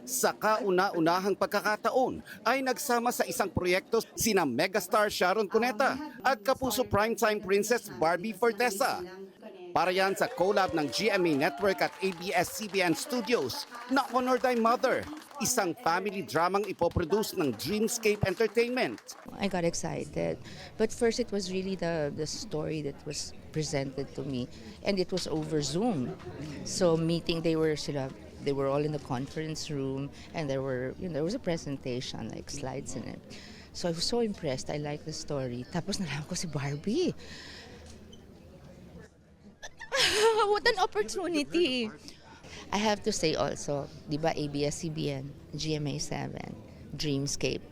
Sa kauna-unahang pagkakataon ay nagsama sa isang proyekto sina megastar Sharon Cuneta at kapuso primetime princess Barbie Fortesa. Para yan sa collab ng GMA Network at ABS-CBN Studios na Honor Thy Mother, isang family dramang ipoproduce ng Dreamscape Entertainment. I got excited. But first it was really the story that was presented to me, and it was over Zoom. So meeting, they were all in the conference room, and there was a presentation, like slides in it. So I was so impressed. I liked the story. Tapos nalaman ko si Barbie. What an opportunity! I have to say also, di ba, ABS-CBN, GMA7, Dreamscape.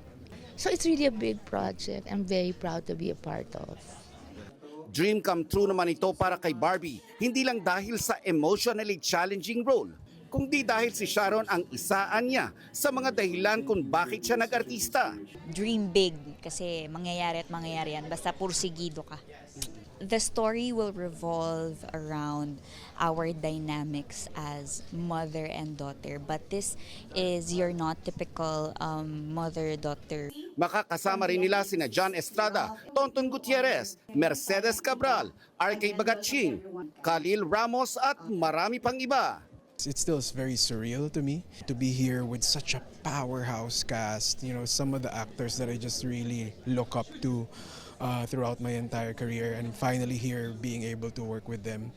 So it's really a big project. I'm very proud to be a part of. Dream come true naman ito para kay Barbie, hindi lang dahil sa emotionally challenging role, kundi dahil si Sharon ang isaan niya sa mga dahilan kung bakit siya nag-artista. Dream big kasi mangyayari at mangyayari yan basta pursigido ka. The story will revolve around our dynamics as mother and daughter, but this is your not typical mother-daughter. Makakasama rin nila sina John Estrada, Tonton Gutierrez, Mercedes Cabral, RK Bagatching, Khalil Ramos at marami pang iba. It still is very surreal to me to be here with such a powerhouse cast. You know, some of the actors that I just really look up to throughout my entire career, and finally here being able to work with them.